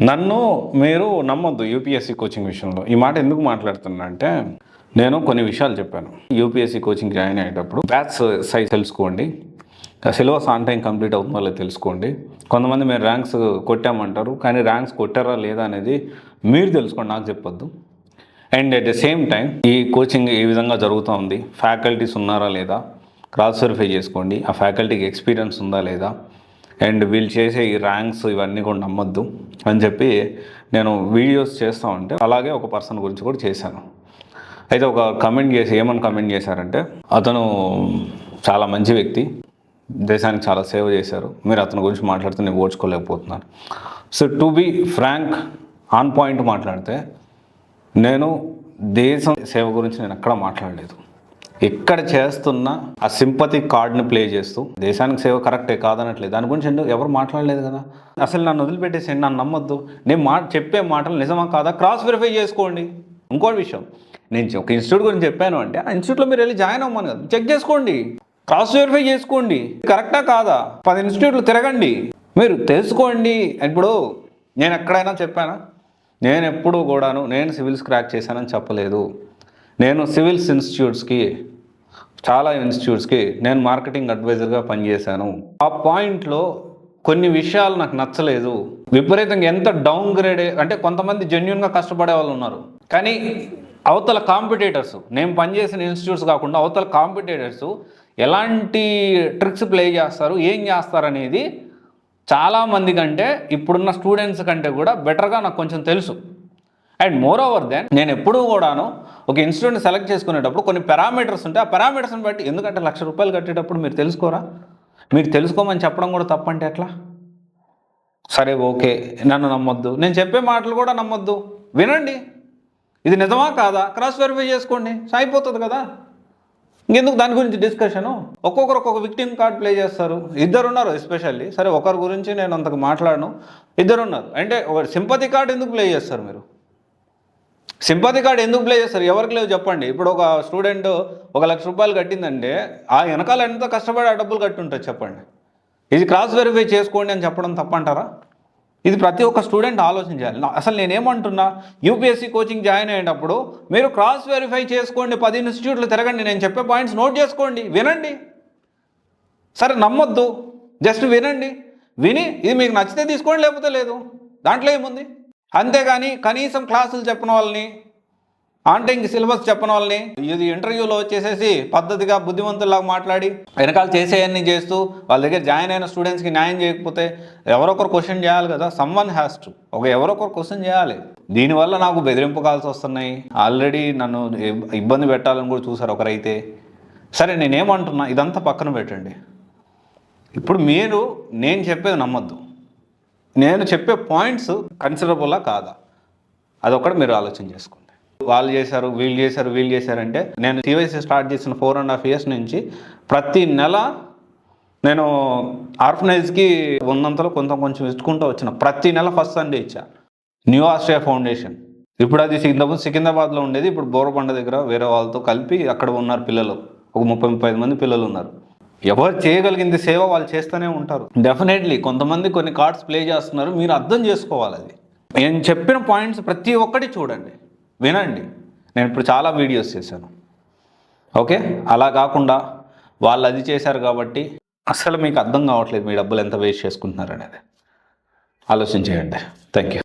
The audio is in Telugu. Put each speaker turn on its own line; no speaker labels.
నన్ను మీరు నమ్మొద్దు యూపీఎస్సీ కోచింగ్ విషయంలో. ఈ మాట ఎందుకు మాట్లాడుతున్నా అంటే, నేను కొన్ని విషయాలు చెప్పాను. యూపీఎస్సీ కోచింగ్ జాయిన్ అయ్యేటప్పుడు బ్యాచ్ సైజ్ తెలుసుకోండి, సిలబస్ ఆన్ టైం కంప్లీట్ అవుతుందో లేదో తెలుసుకోండి. కొంతమంది మీరు ర్యాంక్స్ కొట్టామంటారు, కానీ ర్యాంక్స్ కొట్టారా లేదా అనేది మీరు తెలుసుకోండి, నాకు చెప్పొద్దు. And at the same time ఈ కోచింగ్ ఏ విధంగా జరుగుతూ ఉంది, ఫ్యాకల్టీస్ ఉన్నారా లేదా క్రాస్ వెరిఫై చేసుకోండి. ఆ ఫ్యాకల్టీకి ఎక్స్పీరియన్స్ ఉందా లేదా, అండ్ వీళ్ళు చేసే ఈ ర్యాంక్స్ ఇవన్నీ కూడా నమ్మొద్దు అని చెప్పి నేను వీడియోస్ చేస్తూ ఉంటే, అలాగే ఒక పర్సన్ గురించి కూడా చేశాను. అయితే ఒక కమెంట్ చేసి ఏమని కమెంట్ చేశారంటే, అతను చాలా మంచి వ్యక్తి, దేశానికి చాలా సేవ చేశారు, మీరు అతని గురించి మాట్లాడితే నేను ఓర్చుకోలేకపోతున్నాను. So to be frank, on point మాట్లాడితే, నేను దేశం సేవ గురించి నేను ఎక్కడ మాట్లాడలేదు. ఎక్కడ చేస్తున్నా ఆ సింపతి కార్డ్ని ప్లే చేస్తూ దేశానికి సేవ కరెక్టే కాదనట్లేదు, దాని గురించి ఎవరు మాట్లాడలేదు కదా. అసలు నన్ను వదిలిపెట్టేసేయండి, నన్ను నమ్మొద్దు. నేను చెప్పే మాటలు నిజమా కాదా క్రాస్ వెరిఫై చేసుకోండి. ఇంకోటి విషయం, నేను ఒక ఇన్స్టిట్యూట్ గురించి చెప్పాను అంటే, ఆ ఇన్స్టిట్యూట్లో మీరు వెళ్ళి జాయిన్ అవ్వమని కదా, చెక్ చేసుకోండి, క్రాస్ వెరిఫై చేసుకోండి, కరెక్టా కాదా. 10 ఇన్స్టిట్యూట్లు తిరగండి, మీరు తెలుసుకోండి. ఇప్పుడు నేను ఎక్కడైనా చెప్పానా, నేను ఎప్పుడు కూడాను నేను సివిల్స్ క్రాక్ చేశానని చెప్పలేదు. నేను సివిల్స్ ఇన్స్టిట్యూట్స్కి, చాలా ఇన్స్టిట్యూట్స్కి నేను మార్కెటింగ్ అడ్వైజర్గా పనిచేశాను. ఆ పాయింట్లో కొన్ని విషయాలు నాకు నచ్చలేదు. విపరీతంగా ఎంత డౌన్ గ్రేడ్ అంటే, కొంతమంది జెన్యున్గా కష్టపడే వాళ్ళు ఉన్నారు, కానీ అవతల కాంపిటేటర్స్, నేను పనిచేసిన ఇన్స్టిట్యూట్స్ కాకుండా అవతల కాంపిటేటర్స్ ఎలాంటి ట్రిక్స్ ప్లే చేస్తారు, ఏం చేస్తారు అనేది చాలామంది కంటే, ఇప్పుడున్న స్టూడెంట్స్ కంటే కూడా బెటర్గా నాకు కొంచెం తెలుసు. అండ్ మోర్ ఓవర్ దెన్, నేను ఎప్పుడూ కూడాను ఒక ఇన్స్టిట్యూట్ని సెలెక్ట్ చేసుకునేటప్పుడు కొన్ని పారామీటర్స్ ఉంటాయి, ఆ పారామీటర్స్ని బట్టి, ఎందుకంటే ₹1,00,000 కట్టేటప్పుడు మీరు తెలుసుకోరా, మీరు తెలుసుకోమని చెప్పడం కూడా తప్పంటే ఎట్లా. సరే ఓకే, నన్ను నమ్మొద్దు, నేను చెప్పే మాటలు కూడా నమ్మొద్దు, వినండి, ఇది నిజమా కాదా క్రాస్ వెరిఫై చేసుకోండి, అయిపోతుంది కదా. ఇంకెందుకు దాని గురించి డిస్కషను. ఒక్కొక్కరు ఒక్కొక్క విక్టిమ్ కార్డ్ ప్లే చేస్తారు. ఇద్దరున్నారు ఎస్పెషల్లీ, సరే ఒకరి గురించి నేను అంతకు మాట్లాడను, ఇద్దరున్నారు. అంటే ఒక సింపతి కార్డ్ ఎందుకు ప్లే చేస్తారు మీరు, సింపతి కార్డ్ ఎందుకు ప్లే చేస్తారు, ఎవరికి లేవు చెప్పండి. ఇప్పుడు ఒక స్టూడెంట్ ₹1,00,000 కట్టిందంటే, ఆ వెనకాల ఎంత కష్టపడి ఆ డబ్బులు కట్టి ఉంటుంది చెప్పండి. ఇది క్రాస్ వెరిఫై చేసుకోండి అని చెప్పడం తప్పంటారా. ఇది ప్రతి ఒక్క స్టూడెంట్ ఆలోచించాలి. అసలు నేనేమంటున్నా, యూపీఎస్సీ కోచింగ్ జాయిన్ అయ్యేటప్పుడు మీరు క్రాస్ వెరిఫై చేసుకోండి, 10 ఇన్స్టిట్యూట్లు తిరగండి, నేను చెప్పే పాయింట్స్ నోట్ చేసుకోండి, వినండి. సరే నమ్మొద్దు, జస్ట్ వినండి, విని ఇది మీకు నచ్చితే తీసుకోండి, లేకపోతే లేదు, దాంట్లో ఏముంది. అంతేగాని కనీసం క్లాసులు చెప్పిన వాళ్ళని, ఆన్ టైంకి సిలబస్ చెప్పిన వాళ్ళని, ఇది ఇంటర్వ్యూలో వచ్చేసేసి పద్ధతిగా బుద్ధిమంతుల్లాగా మాట్లాడి వెనకాల చేసేయన్నీ చేస్తూ వాళ్ళ దగ్గర జాయిన్ అయిన స్టూడెంట్స్కి న్యాయం చేయకపోతే ఎవరొకరు క్వశ్చన్ చేయాలి కదా. సమ్వన్ హ్యాస్ టు, ఎవరొకరు క్వశ్చన్ చేయాలి. దీనివల్ల నాకు బెదిరింపు కాల్స్ వస్తున్నాయి, ఆల్రెడీ నన్ను ఇబ్బంది పెట్టాలని కూడా చూసారు ఒకరైతే. సరే నేనేమంటున్నా, ఇదంతా పక్కన పెట్టండి. ఇప్పుడు మీరు నేను చెప్పేది నమ్మొద్దు, నేను చెప్పే పాయింట్స్ కన్సిడరబుల్లా కాదా, అదొకటి మీరు ఆలోచన చేసుకోండి. వాళ్ళు చేశారు, వీళ్ళు చేశారంటే, నేను సివైసీ స్టార్ట్ చేసిన 4.5 years నుంచి ప్రతి నెల నేను ఆర్ఫనైజ్కి ఉన్నంతలో కొంచెం ఇచ్చుకుంటూ వచ్చిన. ప్రతి నెల ఫస్ట్ సండే ఇచ్చా. న్యూ ఆస్ట్రియా ఫౌండేషన్, ఇప్పుడు అది సికింద్రాబాద్లో ఉండేది, ఇప్పుడు బోరబండ దగ్గర వేరే వాళ్ళతో కలిపి అక్కడ ఉన్నారు పిల్లలు, ఒక 30-35 మంది పిల్లలు ఉన్నారు. ఎవరు చేయగలిగింది సేవ వాళ్ళు చేస్తూనే ఉంటారు. డెఫినెట్లీ కొంతమంది కొన్ని కార్డ్స్ ప్లే చేస్తున్నారు, మీరు అర్థం చేసుకోవాలి. అది నేను చెప్పిన పాయింట్స్ ప్రతి ఒక్కటి చూడండి, వినండి. నేను ఇప్పుడు చాలా వీడియోస్ చేశాను, ఓకే. అలా కాకుండా వాళ్ళు అది చేశారు కాబట్టి అసలు మీకు అర్థం కావట్లేదు మీ డబ్బులు ఎంత వేస్ట్ చేసుకుంటున్నారు అనేది. ఆలోచించేయండి. Thank you.